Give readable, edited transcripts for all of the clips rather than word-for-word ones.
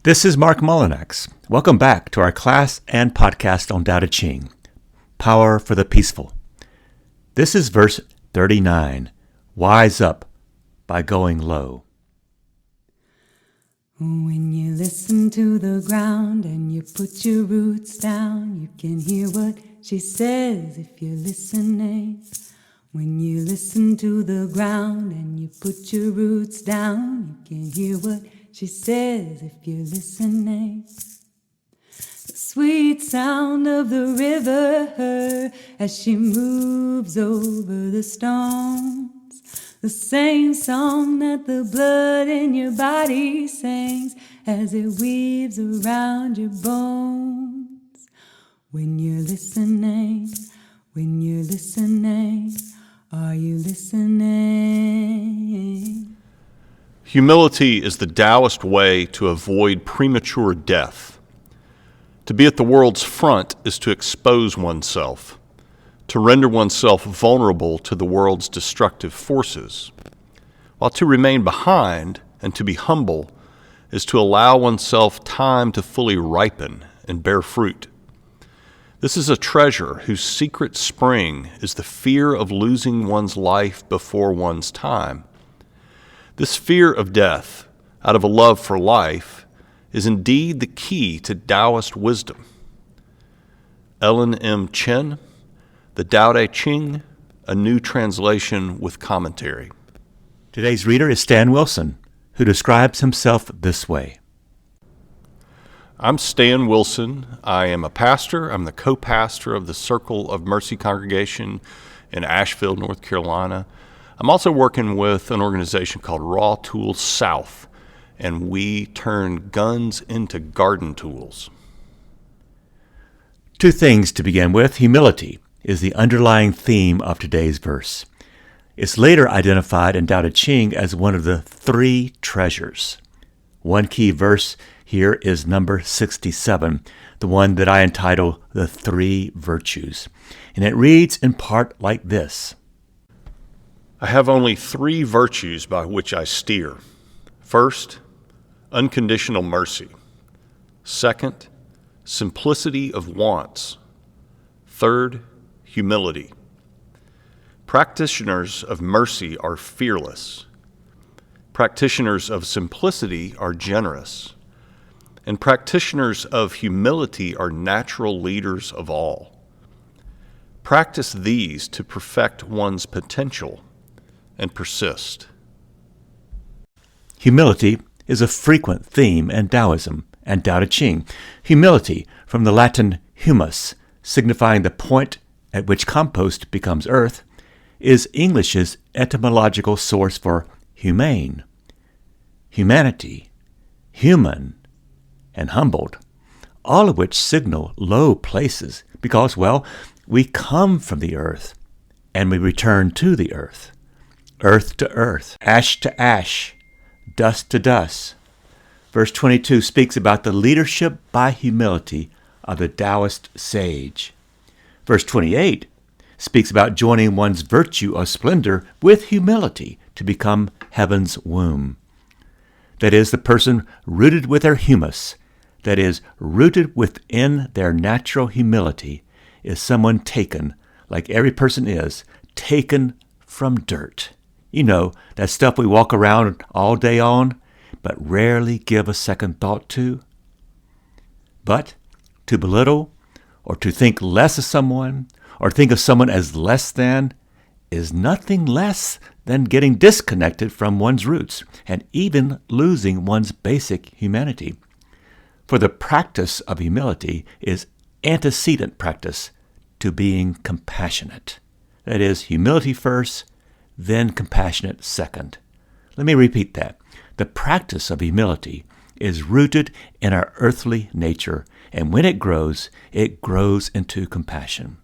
This is Marc Mullinax. Welcome back to our class and podcast on Tao Te Ching, Power for the Peaceful. This is verse 39, Wise Up by Going Low. When you listen to the ground and you put your roots down, you can hear what she says if you're listening. When you listen to the ground and you put your roots down, you can hear what she says if you're listening. The sweet sound of the river as she moves over the stones. The same song that the blood in your body sings as it weaves around your bones. When you're listening, are you listening? Humility is the Taoist way to avoid premature death. To be at the world's front is to expose oneself, to render oneself vulnerable to the world's destructive forces, while to remain behind and to be humble is to allow oneself time to fully ripen and bear fruit. This is a treasure whose secret spring is the fear of losing one's life before one's time. This fear of death, out of a love for life, is indeed the key to Taoist wisdom. Ellen M. Chen, The Tao Te Ching, a new translation with commentary. Today's reader is Stan Wilson, who describes himself this way. I'm Stan Wilson. I am a pastor. I'm the co-pastor of the Circle of Mercy congregation in Asheville, North Carolina. I'm also working with an organization called Raw Tools South, and we turn guns into garden tools. Two things to begin with. Humility is the underlying theme of today's verse. It's later identified in Tao Te Ching as one of the three treasures. One key verse here is number 67, the one that I entitle The Three Virtues. And it reads in part like this. I have only three virtues by which I steer. First, unconditional mercy. Second, simplicity of wants. Third, humility. Practitioners of mercy are fearless. Practitioners of simplicity are generous. And practitioners of humility are natural leaders of all. Practice these to perfect one's potential and persist. Humility is a frequent theme in Taoism and Tao Te Ching. Humility, from the Latin humus, signifying the point at which compost becomes earth, is English's etymological source for humane, humanity, human, and humbled, all of which signal low places because, well, we come from the earth and we return to the earth. Earth to earth, ash to ash, dust to dust. Verse 22 speaks about the leadership by humility of the Taoist sage. Verse 28 speaks about joining one's virtue of splendor with humility to become heaven's womb. That is, the person rooted with their humus, that is, rooted within their natural humility, is someone taken, like every person is, taken from dirt. You know, that stuff we walk around all day on, but rarely give a second thought to. But to belittle, or to think less of someone, or think of someone as less than, is nothing less than getting disconnected from one's roots, and even losing one's basic humanity. For the practice of humility is antecedent practice to being compassionate. That is, humility first, then compassionate second. Let me repeat that. The practice of humility is rooted in our earthly nature, and when it grows into compassion.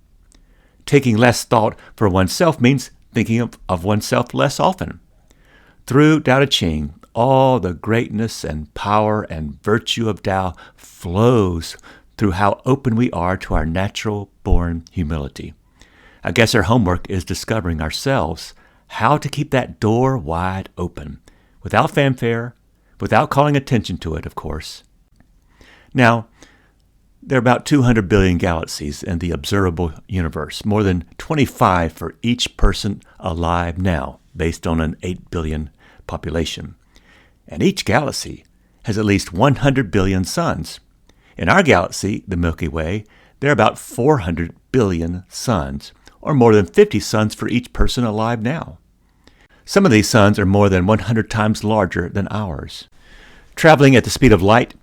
Taking less thought for oneself means thinking of oneself less often. Through Tao Te Ching, all the greatness and power and virtue of Tao flows through how open we are to our natural-born humility. I guess our homework is discovering ourselves how to keep that door wide open, without fanfare, without calling attention to it, of course. Now, there are about 200 billion galaxies in the observable universe, more than 25 for each person alive now, based on an 8 billion population. And each galaxy has at least 100 billion suns. In our galaxy, the Milky Way, there are about 400 billion suns, or more than 50 suns for each person alive now. Some of these suns are more than 100 times larger than ours. Traveling at the speed of light,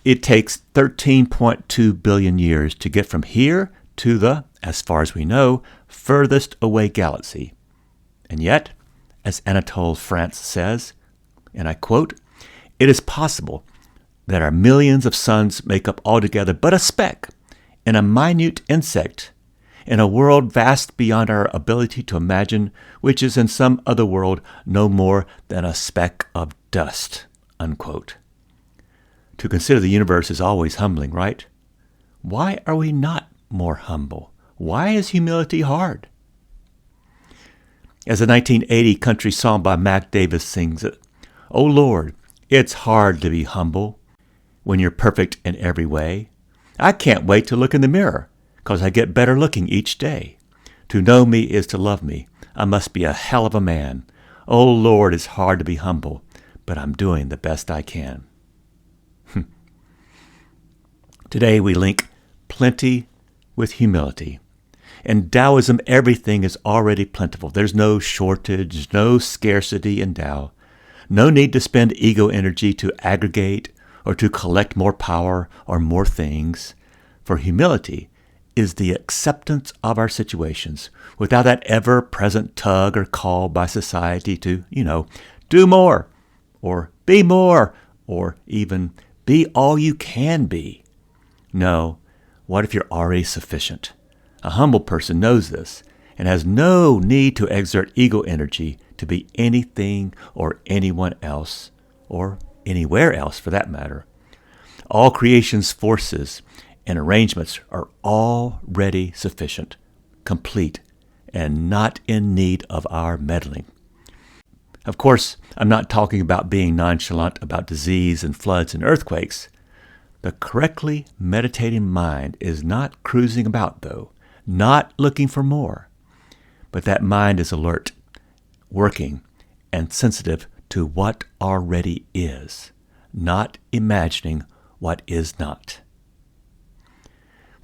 it takes 13.2 billion years to get from here to the, as far as we know, furthest away galaxy. And yet, as Anatole France says, and I quote, "It is possible that our millions of suns make up altogether but a speck and a minute insect in a world vast beyond our ability to imagine, which is in some other world no more than a speck of dust." Unquote. To consider the universe is always humbling, right? Why are we not more humble? Why is humility hard? As a 1980 country song by Mac Davis sings it, "Oh Lord, it's hard to be humble when you're perfect in every way. I can't wait to look in the mirror, 'cause I get better looking each day. To know me is to love me. I must be a hell of a man. Oh Lord, it's hard to be humble, but I'm doing the best I can." Today we link plenty with humility. In Taoism, everything is already plentiful. There's no shortage, no scarcity in Tao. No need to spend ego energy to aggregate or to collect more power or more things. For humility is the acceptance of our situations without that ever-present tug or call by society to, do more, or be more, or even be all you can be. No, what if you're already sufficient? A humble person knows this and has no need to exert ego energy to be anything or anyone else, or anywhere else for that matter. All creation's forces and arrangements are already sufficient, complete, and not in need of our meddling. Of course, I'm not talking about being nonchalant about disease and floods and earthquakes. The correctly meditating mind is not cruising about, though, not looking for more, but that mind is alert, working, and sensitive to what already is, not imagining what is not.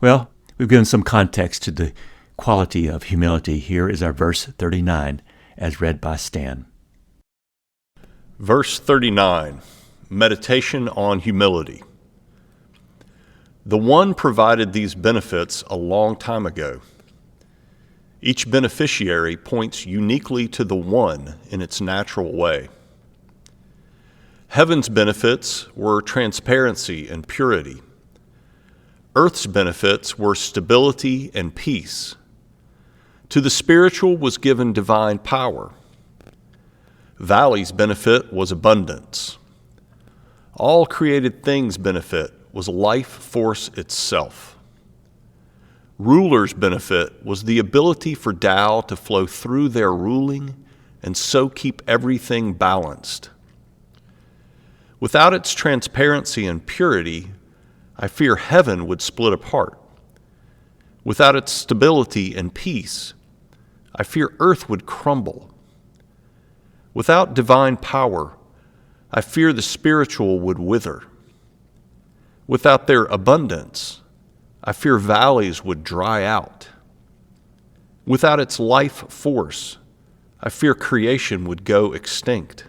Well, we've given some context to the quality of humility. Here is our verse 39, as read by Stan. Verse 39, Meditation on Humility. The One provided these benefits a long time ago. Each beneficiary points uniquely to the One in its natural way. Heaven's benefits were transparency and purity. Earth's benefits were stability and peace. To the spiritual was given divine power. Valley's benefit was abundance. All created things' benefit was life force itself. Ruler's benefit was the ability for Tao to flow through their ruling and so keep everything balanced. Without its transparency and purity, I fear heaven would split apart. Without its stability and peace, I fear earth would crumble. Without divine power, I fear the spiritual would wither. Without their abundance, I fear valleys would dry out. Without its life force, I fear creation would go extinct.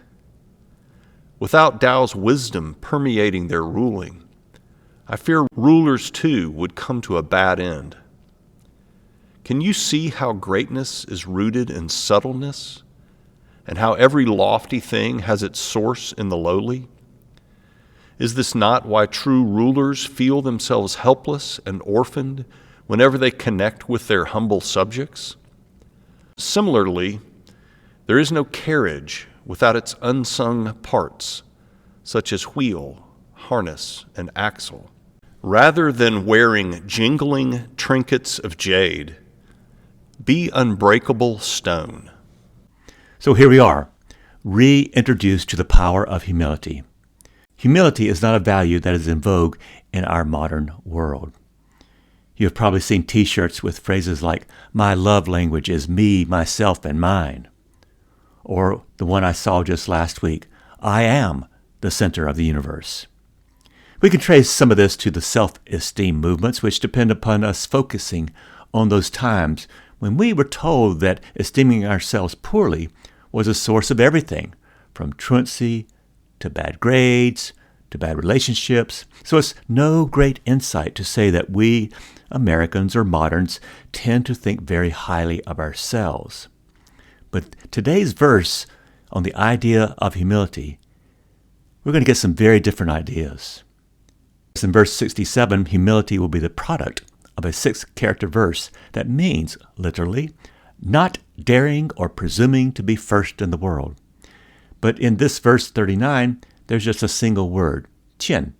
Without Tao's wisdom permeating their ruling, I fear rulers too would come to a bad end. Can you see how greatness is rooted in subtleness, and how every lofty thing has its source in the lowly? Is this not why true rulers feel themselves helpless and orphaned whenever they connect with their humble subjects? Similarly, there is no carriage without its unsung parts, such as wheel, harness, and axle. Rather than wearing jingling trinkets of jade, be unbreakable stone. So here we are, reintroduced to the power of humility. Humility is not a value that is in vogue in our modern world. You have probably seen t-shirts with phrases like, "My love language is me, myself, and mine." Or the one I saw just last week, "I am the center of the universe." We can trace some of this to the self-esteem movements, which depend upon us focusing on those times when we were told that esteeming ourselves poorly was a source of everything, from truancy to bad grades to bad relationships. So it's no great insight to say that we, Americans or moderns, tend to think very highly of ourselves. But today's verse on the idea of humility, we're going to get some very different ideas. In verse 67, humility will be the product of a 6-character verse that means, literally, not daring or presuming to be first in the world. But in this verse 39, there's just a single word, Ching.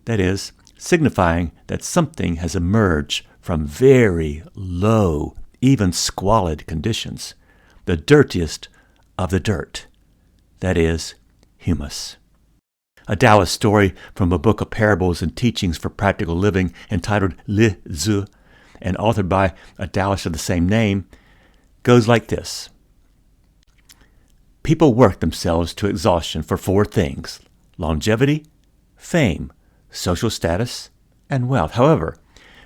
That is, signifying that something has emerged from very low, even squalid conditions, the dirtiest of the dirt. That is, humus. A Taoist story from a book of parables and teachings for practical living entitled Li Zu, and authored by a Taoist of the same name, goes like this. People work themselves to exhaustion for 4 things: longevity, fame, social status, and wealth. However,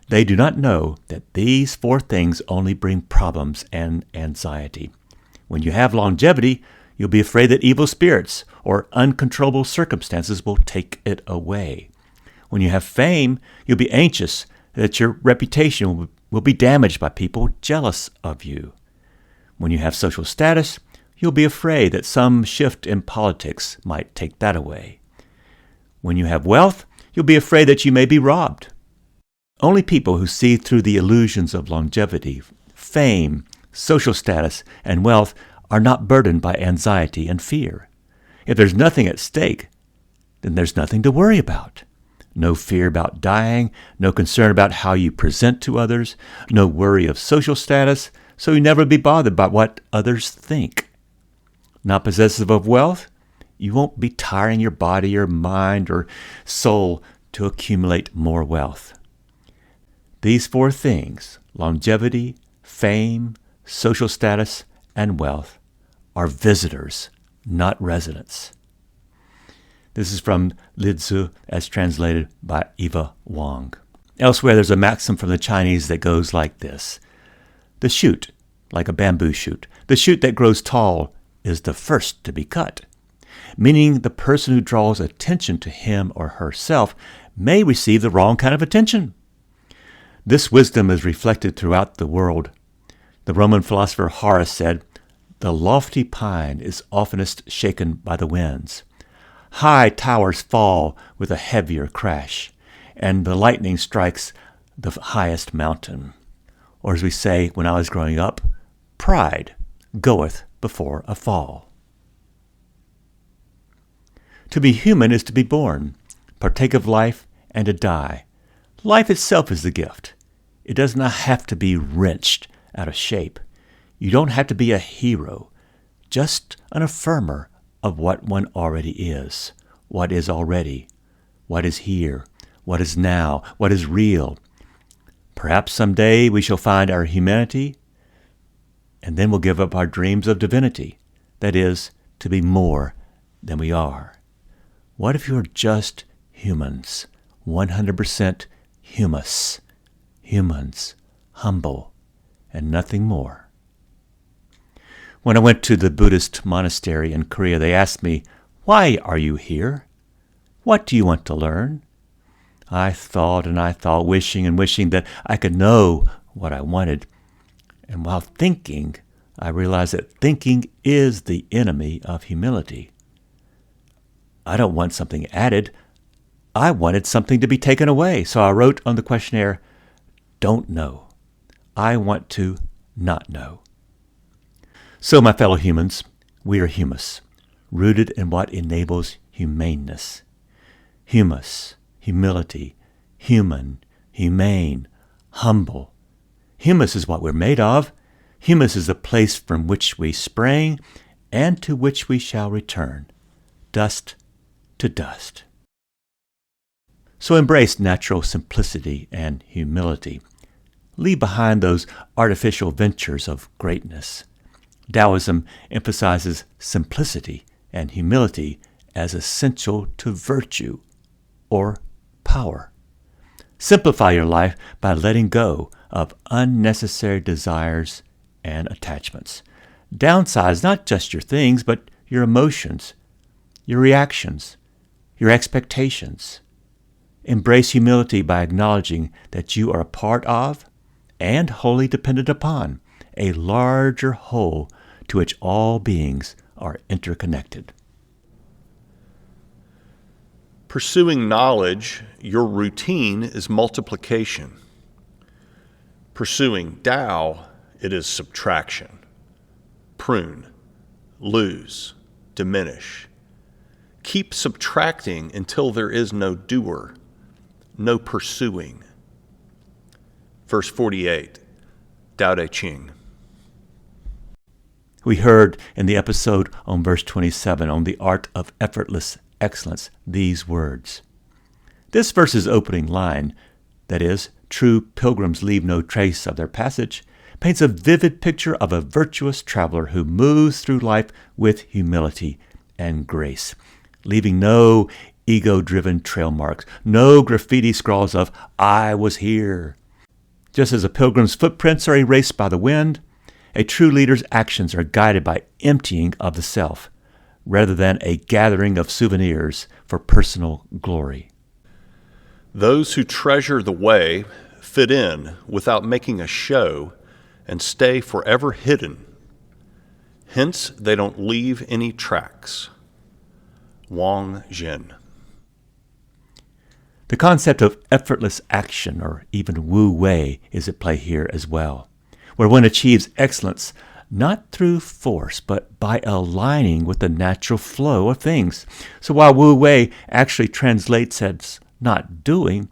they do not know that these 4 things only bring problems and anxiety. When you have longevity, you'll be afraid that evil spirits or uncontrollable circumstances will take it away. When you have fame, you'll be anxious that your reputation will be damaged by people jealous of you. When you have social status, you'll be afraid that some shift in politics might take that away. When you have wealth, you'll be afraid that you may be robbed. Only people who see through the illusions of longevity, fame, social status, and wealth are not burdened by anxiety and fear. If there's nothing at stake, then there's nothing to worry about. No fear about dying, no concern about how you present to others, no worry of social status, so you never be bothered by what others think. Not possessive of wealth, you won't be tiring your body or mind or soul to accumulate more wealth. These 4 things, longevity, fame, social status, and wealth, are visitors, not residents. This is from Li Zu as translated by Eva Wang. Elsewhere, there's a maxim from the Chinese that goes like this. The shoot, like a bamboo shoot, the shoot that grows tall is the first to be cut, meaning the person who draws attention to him or herself may receive the wrong kind of attention. This wisdom is reflected throughout the world. The Roman philosopher Horace said, "The lofty pine is oftenest shaken by the winds. High towers fall with a heavier crash, and the lightning strikes the highest mountain." Or as we say when I was growing up, pride goeth before a fall. To be human is to be born, partake of life, and to die. Life itself is the gift. It does not have to be wrenched out of shape. You don't have to be a hero, just an affirmer of what one already is, what is already, what is here, what is now, what is real. Perhaps someday we shall find our humanity, and then we'll give up our dreams of divinity, that is, to be more than we are. What if you're just humans, 100% humus, humans, humble, and nothing more? When I went to the Buddhist monastery in Korea, they asked me, "Why are you here? What do you want to learn?" I thought and I thought, wishing and wishing that I could know what I wanted. And while thinking, I realized that thinking is the enemy of humility. I don't want something added. I wanted something to be taken away. So I wrote on the questionnaire, "Don't know. I want to not know." So, my fellow humans, we are humus, rooted in what enables humaneness. Humus, humility, human, humane, humble. Humus is what we're made of. Humus is the place from which we sprang and to which we shall return. Dust to dust. So embrace natural simplicity and humility. Leave behind those artificial ventures of greatness. Taoism emphasizes simplicity and humility as essential to virtue or power. Simplify your life by letting go of unnecessary desires and attachments. Downsize not just your things, but your emotions, your reactions, your expectations. Embrace humility by acknowledging that you are a part of and wholly dependent upon a larger whole to which all beings are interconnected. Pursuing knowledge, your routine is multiplication. Pursuing Tao, it is subtraction. Prune, lose, diminish. Keep subtracting until there is no doer, no pursuing. Verse 48, Tao Te Ching. We heard in the episode on verse 27 on the art of effortless excellence these words. This verse's opening line, that is, true pilgrims leave no trace of their passage, paints a vivid picture of a virtuous traveler who moves through life with humility and grace, leaving no ego-driven trail marks, no graffiti scrawls of, "I was here." Just as a pilgrim's footprints are erased by the wind, a true leader's actions are guided by emptying of the self, rather than a gathering of souvenirs for personal glory. Those who treasure the way fit in without making a show and stay forever hidden. Hence, they don't leave any tracks. Wang Zhen. The concept of effortless action, or even Wu Wei, is at play here as well, where one achieves excellence not through force, but by aligning with the natural flow of things. So while Wu Wei actually translates as not doing,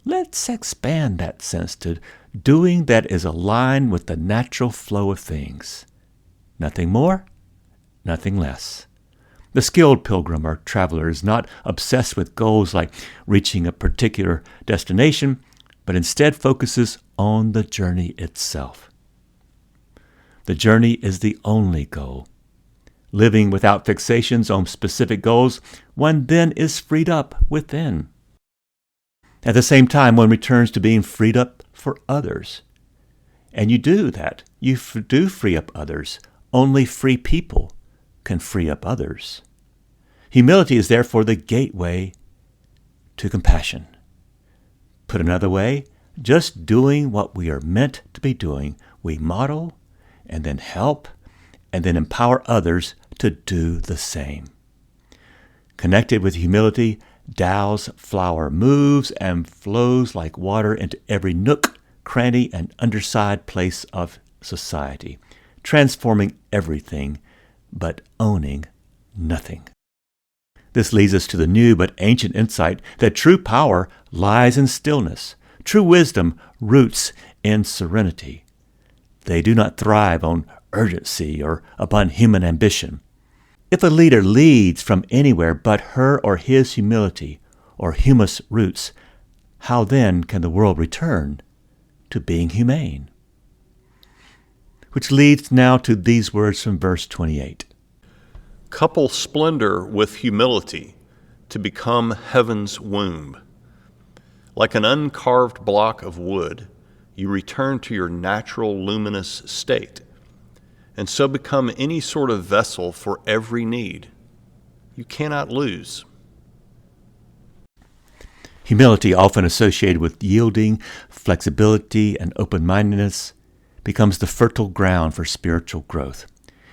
let's expand that sense to doing that is aligned with the natural flow of things. Nothing more, nothing less. The skilled pilgrim or traveler is not obsessed with goals like reaching a particular destination, but instead focuses on the journey itself. The journey is the only goal. Living without fixations on specific goals, one then is freed up within. At the same time, one returns to being freed up for others. And you do that. You do free up others. Only free people can free up others. Humility is therefore the gateway to compassion. Put another way, just doing what we are meant to be doing, we model and then help and then empower others to do the same. Connected with humility, Tao's flower moves and flows like water into every nook, cranny, and underside place of society, transforming everything, but owning nothing. This leads us to the new but ancient insight that true power lies in stillness. True wisdom roots in serenity. They do not thrive on urgency or upon human ambition. If a leader leads from anywhere but her or his humility or humus roots, how then can the world return to being humane? Which leads now to these words from verse 28. Couple splendor with humility to become heaven's womb. Like an uncarved block of wood, you return to your natural luminous state, and so become any sort of vessel for every need. You cannot lose. Humility, often associated with yielding, flexibility, and open-mindedness, becomes the fertile ground for spiritual growth.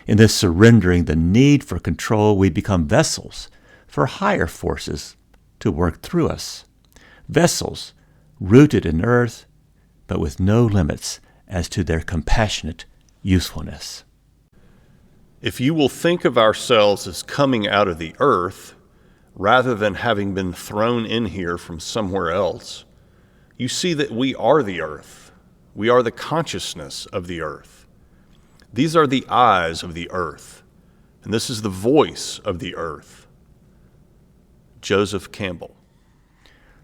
In this surrendering the need for control, we become vessels for higher forces to work through us. Vessels rooted in earth, but with no limits as to their compassionate usefulness. If you will think of ourselves as coming out of the earth, rather than having been thrown in here from somewhere else, you see that we are the earth. We are the consciousness of the earth. These are the eyes of the earth, and this is the voice of the earth. Joseph Campbell.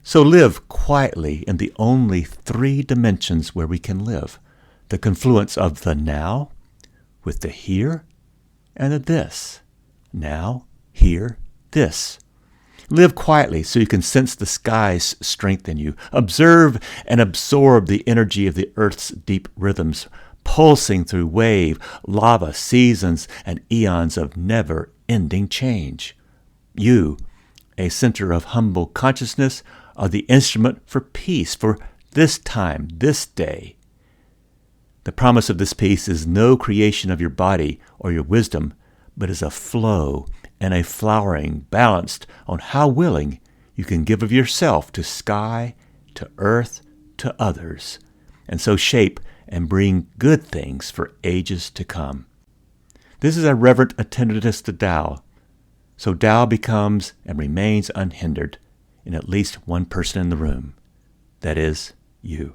So live quietly in the only 3 dimensions where we can live: the confluence of the now with the here and the this. Now, here, this. Live quietly so you can sense the sky's strength in you. Observe and absorb the energy of the earth's deep rhythms, pulsing through wave, lava, seasons, and eons of never-ending change. You, a center of humble consciousness, are the instrument for peace for this time, this day. The promise of this peace is no creation of your body or your wisdom, but is a flow and a flowering balanced on how willing you can give of yourself to sky, to earth, to others, and so shape and bring good things for ages to come. This is a reverent attentiveness to Tao, so Tao becomes and remains unhindered in at least one person in the room, that is, you.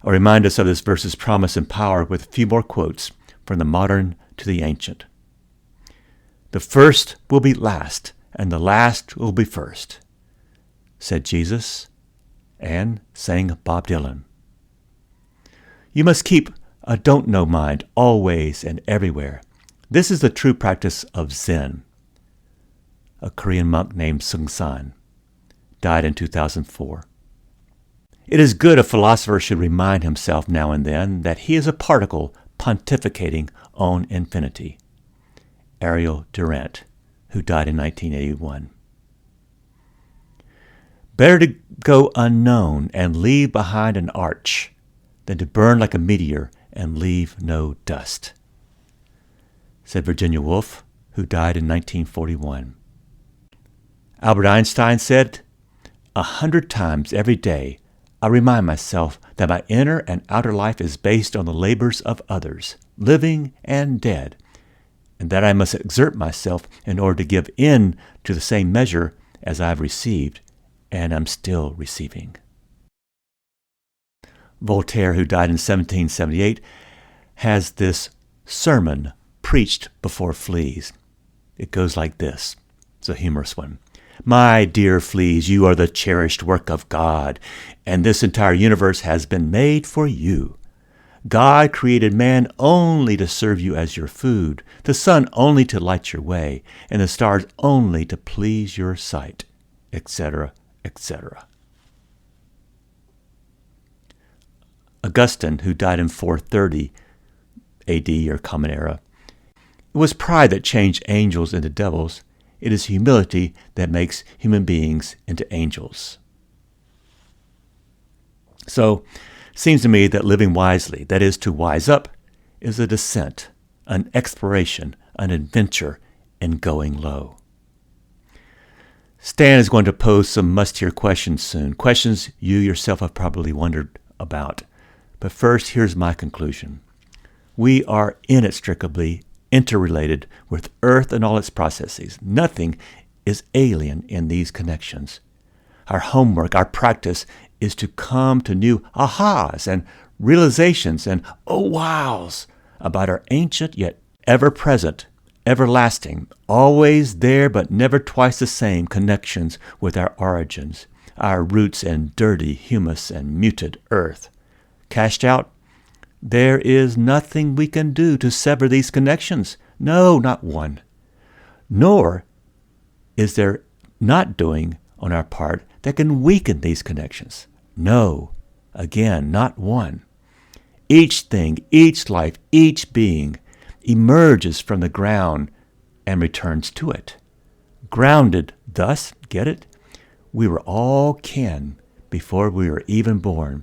I'll remind us of this verse's promise and power with a few more quotes from the modern to the ancient. The first will be last, and the last will be first, said Jesus, and sang Bob Dylan. You must keep a don't-know mind always and everywhere. This is the true practice of Zen. A Korean monk named Seung San died in 2004. It is good a philosopher should remind himself now and then that he is a particle pontificating on infinity. Ariel Durant, who died in 1981. Better to go unknown and leave behind an arch than to burn like a meteor and leave no dust, said Virginia Woolf, who died in 1941. Albert Einstein said, 100 times every day I remind myself that my inner and outer life is based on the labors of others, living and dead, and that I must exert myself in order to give in to the same measure as I have received and am still receiving. Voltaire, who died in 1778, has this sermon preached before fleas. It goes like this. It's a humorous one. My dear fleas, you are the cherished work of God, and this entire universe has been made for you. God created man only to serve you as your food, the sun only to light your way, and the stars only to please your sight, etc., etc. Augustine, who died in 430 AD or Common Era, it was pride that changed angels into devils. It is humility that makes human beings into angels. So, it seems to me that living wisely, that is to wise up, is a descent, an exploration, an adventure in going low. Stan is going to pose some must-hear questions soon, questions you yourself have probably wondered about. But first, here's my conclusion. We are inextricably interrelated with Earth and all its processes. Nothing is alien in these connections. Our homework, our practice, is to come to new ahas and realizations and oh wows about our ancient yet ever-present, everlasting, always there but never twice the same connections with our origins, our roots in dirty humus and muted earth. Cashed out? There is nothing we can do to sever these connections. No, not one. Nor is there not doing on our part that can weaken these connections. No, again, not one. Each thing, each life, each being emerges from the ground and returns to it. Grounded, thus, get it? We were all kin before we were even born.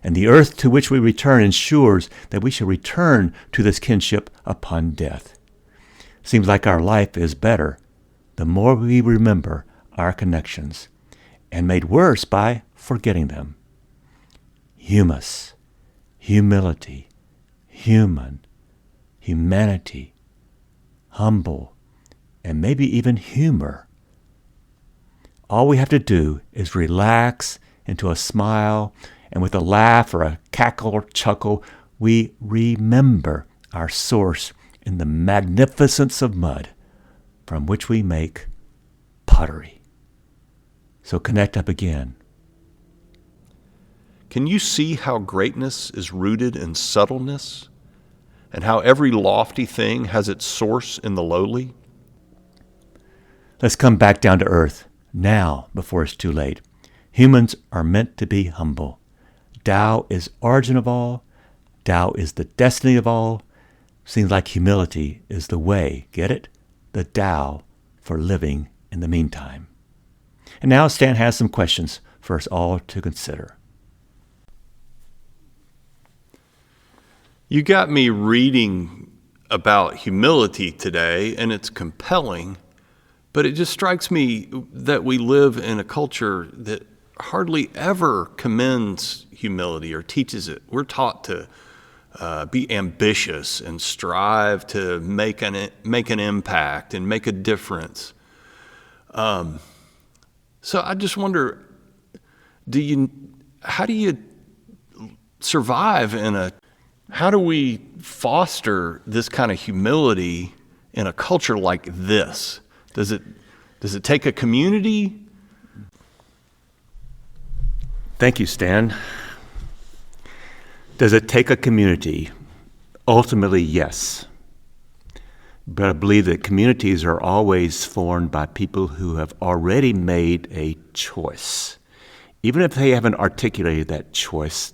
And the earth to which we return ensures that we shall return to this kinship upon death. Seems like our life is better the more we remember our connections, and made worse by forgetting them. Humus, humility, human, humanity, humble, and maybe even humor. All we have to do is relax into a smile, and with a laugh or a cackle or chuckle, we remember our source in the magnificence of mud from which we make pottery. So connect up again. Can you see how greatness is rooted in subtleness, and how every lofty thing has its source in the lowly? Let's come back down to earth now before it's too late. Humans are meant to be humble. Tao is origin of all. Tao is the destiny of all. Seems like humility is the way, get it? The Tao for living in the meantime. And now Stan has some questions for us all to consider. You got me reading about humility today, and it's compelling, but it just strikes me that we live in a culture that hardly ever commends humility or teaches it. We're taught to be ambitious and strive to make an impact and make a difference. So I just wonder, how do you survive how do we foster this kind of humility in a culture like this? Does it take a community? Thank you, Stan. Does it take a community? Ultimately, yes. But I believe that communities are always formed by people who have already made a choice. Even if they haven't articulated that choice,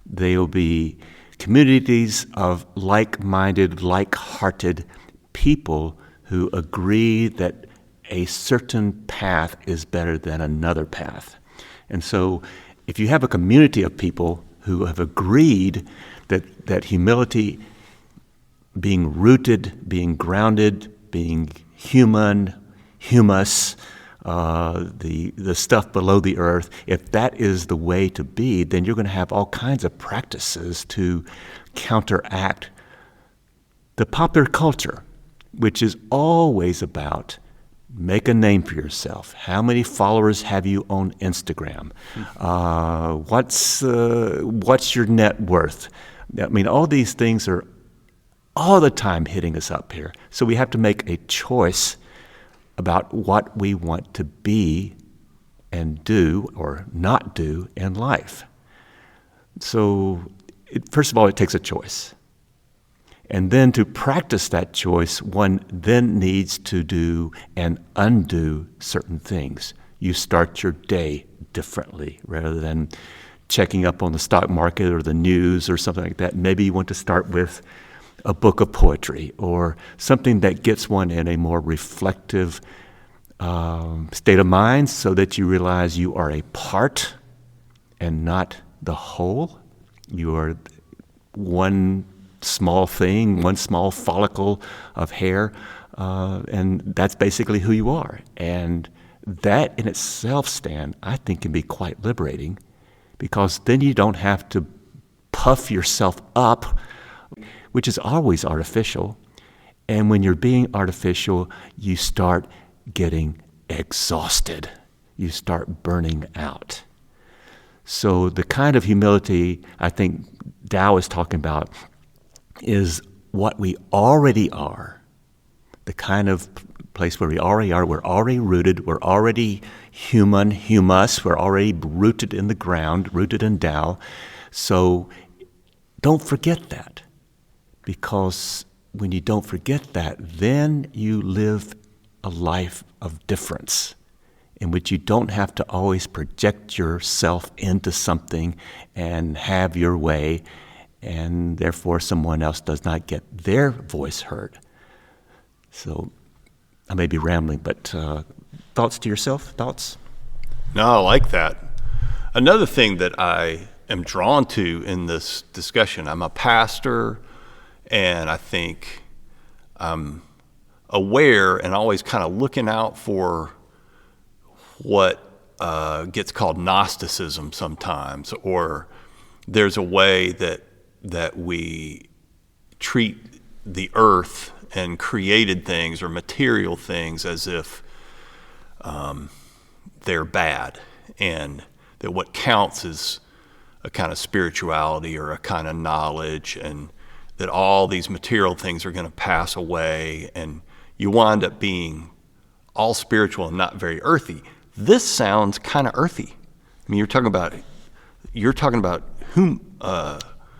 they will be communities of like-minded, like-hearted people who agree that a certain path is better than another path. And so if you have a community of people who have agreed that humility, being rooted, being grounded, being human, humus, the stuff below the earth, if that is the way to be, then you're going to have all kinds of practices to counteract the popular culture, which is always about make a name for yourself. How many followers have you on Instagram? What's your net worth? I mean, all these things are all the time hitting us up here. So we have to make a choice about what we want to be and do or not do in life. So first of all, it takes a choice. And then to practice that choice, one then needs to do and undo certain things. You start your day differently rather than checking up on the stock market or the news or something like that. Maybe you want to start with a book of poetry or something that gets one in a more reflective state of mind so that you realize you are a part and not the whole. You are one small thing, one small follicle of hair, and that's basically who you are. And that in itself, Stan, I think can be quite liberating because then you don't have to puff yourself up, which is always artificial. And when you're being artificial, you start getting exhausted. You start burning out. So the kind of humility I think Tao is talking about is what we already are, the kind of place where we already are. We're already rooted. We're already human, humus. We're already rooted in the ground, rooted in Tao. So don't forget that, because when you don't forget that, then you live a life of difference in which you don't have to always project yourself into something and have your way, and therefore someone else does not get their voice heard. So I may be rambling, but thoughts to yourself? Thoughts? No, I like that. Another thing that I am drawn to in this discussion, I'm a pastor, and I think I'm aware and always kind of looking out for what gets called Gnosticism sometimes, or there's a way that we treat the earth and created things or material things as if they're bad, and that what counts is a kind of spirituality or a kind of knowledge, and that all these material things are going to pass away, and you wind up being all spiritual and not very earthy. This sounds kind of earthy. I mean, you're talking about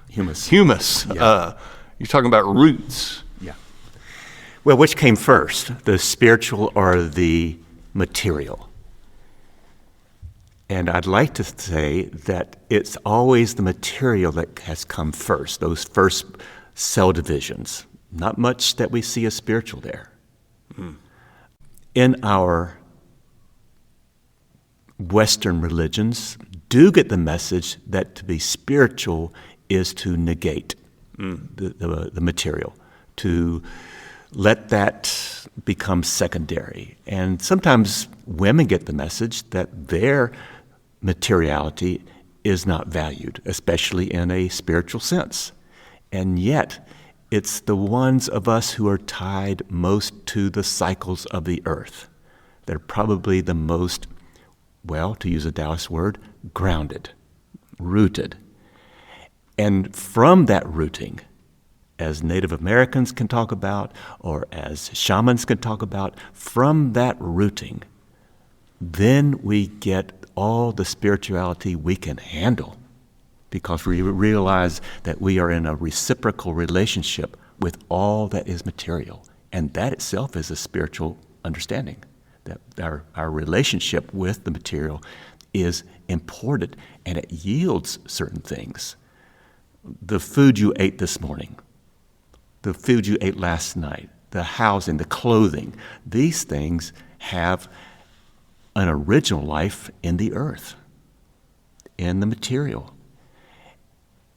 humus. Yeah. You're talking about roots. Yeah. Well, which came first, the spiritual or the material? And I'd like to say that it's always the material that has come first, those first cell divisions. Not much that we see as spiritual there. In our Western religions, do get the message that to be spiritual is to negate the material, to let that become secondary. And sometimes women get the message that their materiality is not valued, especially in a spiritual sense. And yet, it's the ones of us who are tied most to the cycles of the earth. They're probably the most, well, to use a Taoist word, grounded, rooted. And from that rooting, as Native Americans can talk about, or as shamans can talk about, from that rooting, then we get all the spirituality we can handle, because we realize that we are in a reciprocal relationship with all that is material. And that itself is a spiritual understanding, that our relationship with the material is important and it yields certain things. The food you ate this morning, the food you ate last night, the housing, the clothing, these things have an original life in the earth, in the material.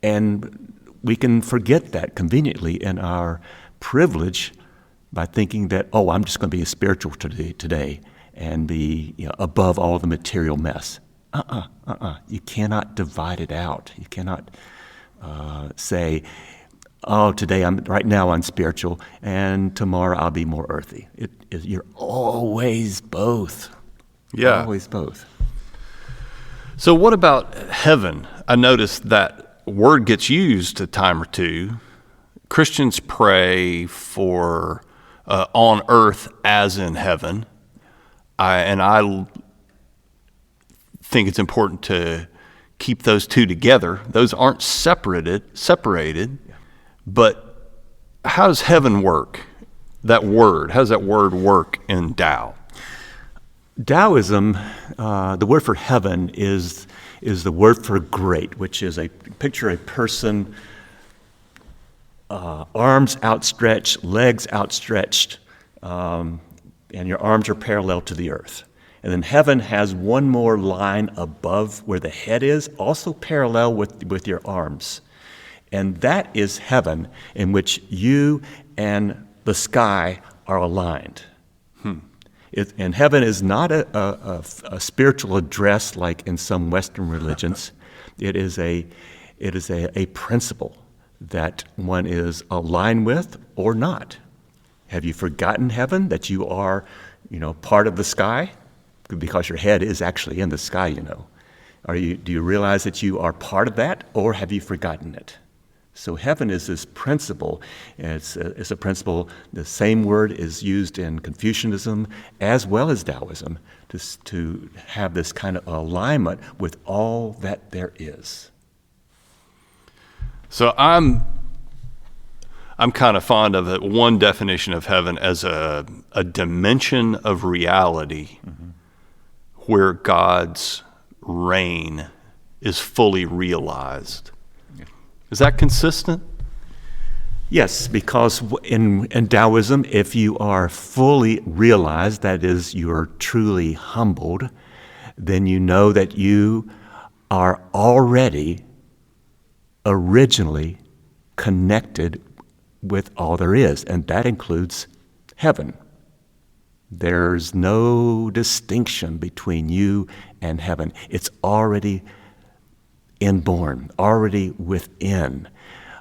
And we can forget that conveniently in our privilege by thinking that, oh, I'm just going to be spiritual today and be above all the material mess. You cannot divide it out. You cannot say, oh, right now I'm spiritual, and tomorrow I'll be more earthy. You're always both. Yeah. Always both. So what about heaven? I noticed that word gets used a time or two. Christians pray for on earth as in heaven. I think it's important to keep those two together. Those aren't separated. But how does heaven work? How does that word work in Tao? Taoism, the word for heaven is the word for great, which is picture a person, arms outstretched, legs outstretched, and your arms are parallel to the earth. And then heaven has one more line above where the head is, also parallel with your arms. And that is heaven, in which you and the sky are aligned. And heaven is not a spiritual address like in some Western religions. It is a principle that one is aligned with or not. Have you forgotten heaven, that you are, part of the sky? Because your head is actually in the sky, Do you realize that you are part of that, or have you forgotten it? So heaven is this principle. It's a principle. The same word is used in Confucianism as well as Taoism to have this kind of alignment with all that there is. So I'm kind of fond of it. One definition of heaven as a dimension of reality where God's reign is fully realized. Is that consistent? Yes, because in Taoism, if you are fully realized, that is, you are truly humbled, then you know that you are already originally connected with all there is, and that includes heaven. There's no distinction between you and heaven. It's already inborn, already within.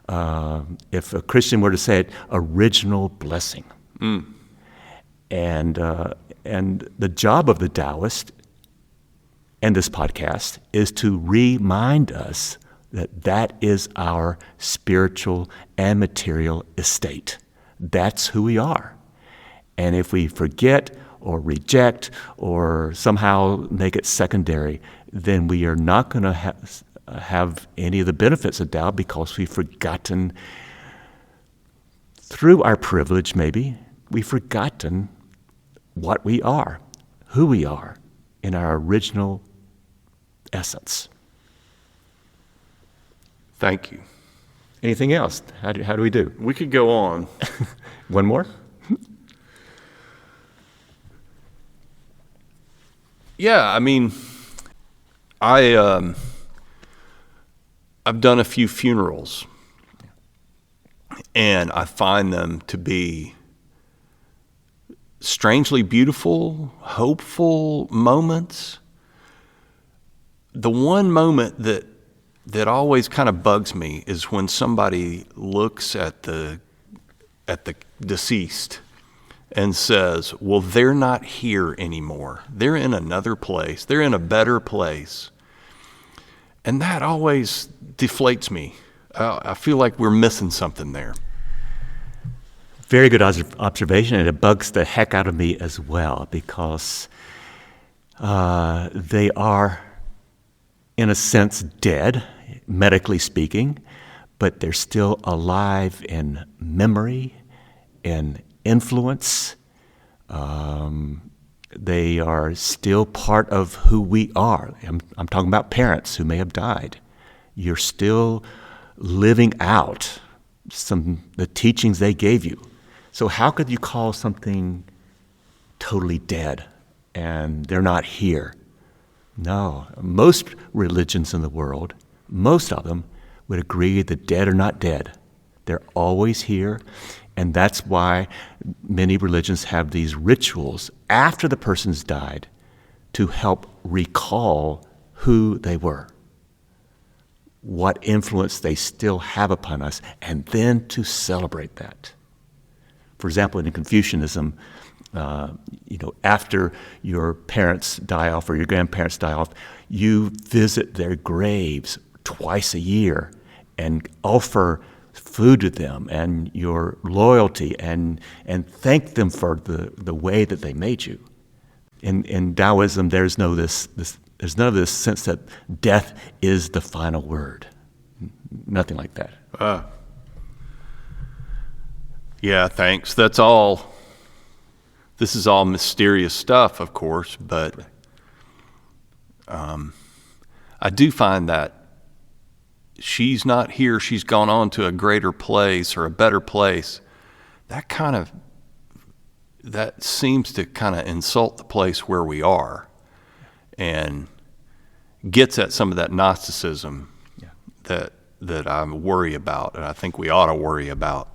If a Christian were to say it, original blessing. And the job of the Taoist and this podcast is to remind us that is our spiritual and material estate. That's who we are. And if we forget or reject or somehow make it secondary, then we are not going to have any of the benefits of Tao because we've forgotten, through our privilege maybe, we've forgotten what we are, who we are in our original essence. Thank you. Anything else? How do we do? We could go on. One more? Yeah, I mean, I've done a few funerals, and I find them to be strangely beautiful, hopeful moments. The one moment that always kind of bugs me is when somebody looks at the deceased and says, well, they're not here anymore. They're in another place. They're in a better place. And that always deflates me. I feel like we're missing something there. Very good observation, and it bugs the heck out of me as well, because they are, in a sense, dead, medically speaking, but they're still alive in memory, in influence. They are still part of who we are. I'm talking about parents who may have died. You're still living out the teachings they gave you. So how could you call something totally dead and they're not here? No. Most religions in the world, most of them, would agree that dead are not dead. They're always here, and that's why many religions have these rituals after the person's died to help recall who they were, what influence they still have upon us, and then to celebrate that. For example, in Confucianism, after your parents die off or your grandparents die off, you visit their graves twice a year and offer food to them and your loyalty and thank them for the way that they made you. In Taoism, there's none of this sense that death is the final word. Nothing like that. Yeah, thanks. That's all. This is all mysterious stuff, of course, but I do find that she's not here, she's gone on to a greater place or a better place. That seems to kind of insult the place where we are and gets at some of that Gnosticism that I worry about, and I think we ought to worry about.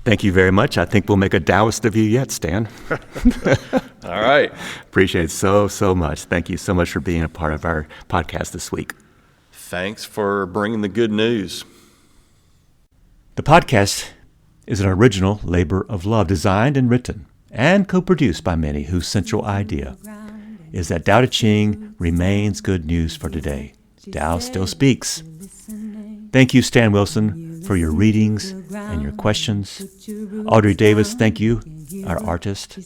Thank you very much. I think we'll make a Taoist of you yet, Stan. All right. Appreciate it so much. Thank you so much for being a part of our podcast this week. Thanks for bringing the good news. The podcast is an original labor of love, designed and written and co-produced by many whose central idea is that Tao Te Ching remains good news for today. Tao still speaks. Thank you, Stan Wilson, for your readings and your questions. Audrey Davis, thank you, our artist.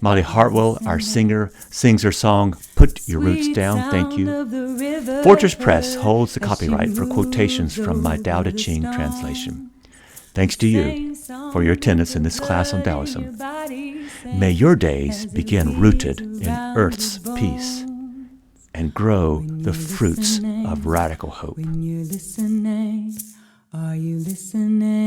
Molly Hartwell, our singer, sings her song, Put Your Roots Down, thank you. Fortress Press holds the copyright for quotations from my Tao Te Ching translation. Thanks to you for your attendance in this class on Taoism. May your days begin rooted in Earth's peace and grow the fruits of radical hope. When you're listening, are you listening?